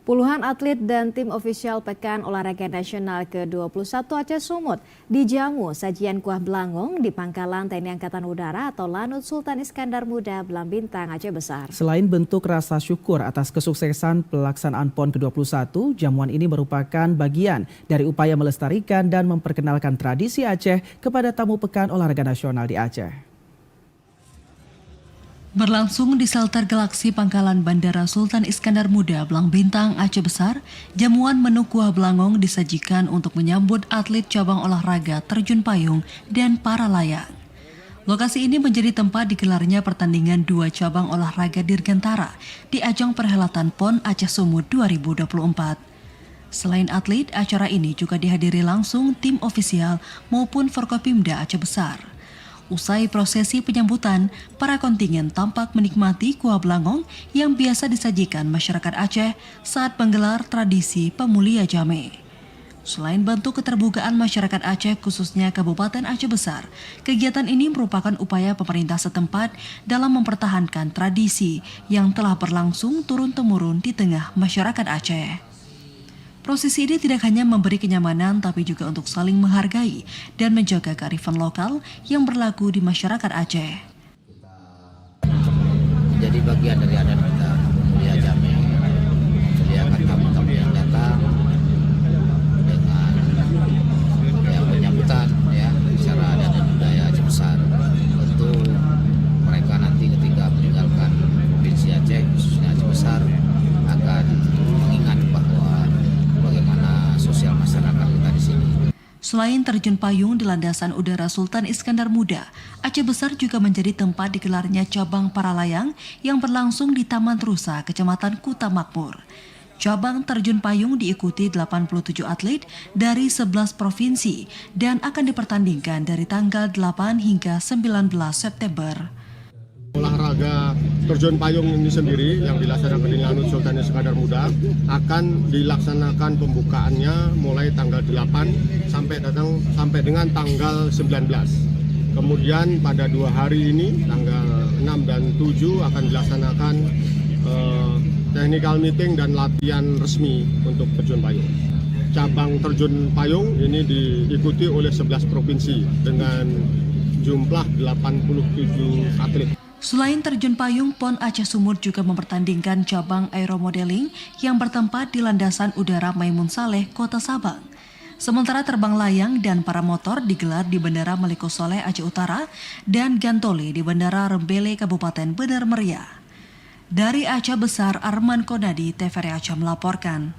Puluhan atlet dan tim ofisial Pekan Olahraga Nasional ke-21 Aceh Sumut dijamu sajian kuah belangong di Pangkalan TNI Angkatan Udara atau Lanut Sultan Iskandar Muda Belambintang Aceh Besar. Selain bentuk rasa syukur atas kesuksesan pelaksanaan PON ke-21, jamuan ini merupakan bagian dari upaya melestarikan dan memperkenalkan tradisi Aceh kepada tamu Pekan Olahraga Nasional di Aceh. Berlangsung di shelter Galaksi Pangkalan Bandara Sultan Iskandar Muda Belambintang Aceh Besar, jamuan menu kuah belangong disajikan untuk menyambut atlet cabang olahraga terjun payung dan para layang. Lokasi ini menjadi tempat digelarnya pertandingan dua cabang olahraga dirgantara di ajang perhelatan PON Aceh Sumut 2024. Selain atlet, acara ini juga dihadiri langsung tim ofisial maupun Forkopimda Aceh Besar. Usai prosesi penyambutan, para kontingen tampak menikmati kuah belangong yang biasa disajikan masyarakat Aceh saat menggelar tradisi Pemulia Jame. Selain bentuk keterbukaan masyarakat Aceh khususnya Kabupaten Aceh Besar, kegiatan ini merupakan upaya pemerintah setempat dalam mempertahankan tradisi yang telah berlangsung turun-temurun di tengah masyarakat Aceh. Prosesi ini tidak hanya memberi kenyamanan tapi juga untuk saling menghargai dan menjaga kearifan lokal yang berlaku di masyarakat Aceh. Jadi bagian dari adat kita Pemulia Jame, memuliakan tamu-tamu yang datang dengan penyambutan secara adat dan budaya Aceh Besar. Tentu mereka nanti ketika meninggalkan provinsi Aceh, khususnya Aceh Besar, akan mengingat bahwa bagaimana sosial masyarakat kita di sini. Selain terjun payung di landasan udara Sultan Iskandar Muda, Aceh Besar juga menjadi tempat digelarnya cabang para layang yang berlangsung di Taman Rusa, Kecamatan Kuta Makmur. Cabang terjun payung diikuti 87 atlet dari 11 provinsi dan akan dipertandingkan dari tanggal 8 hingga 19 September. Olahraga terjun payung ini sendiri yang dilaksanakan di Lanut Sultan Iskandar Muda akan dilaksanakan pembukaannya mulai tanggal 8 sampai dengan tanggal 19. Kemudian pada 2 hari ini tanggal 6 dan 7 akan dilaksanakan technical meeting dan latihan resmi untuk terjun payung. Cabang terjun payung ini diikuti oleh 11 provinsi dengan jumlah 87 atlet. Selain terjun payung, PON Aceh Sumut juga mempertandingkan cabang aeromodeling yang bertempat di landasan udara Maimun Saleh, Kota Sabang. Sementara terbang layang dan para motor digelar di Bandara Maliko Soleh Aceh Utara dan Gantole di Bandara Rembele Kabupaten Benar Meriah. Dari Aceh Besar, Arman Konadi, TVRI Aceh melaporkan.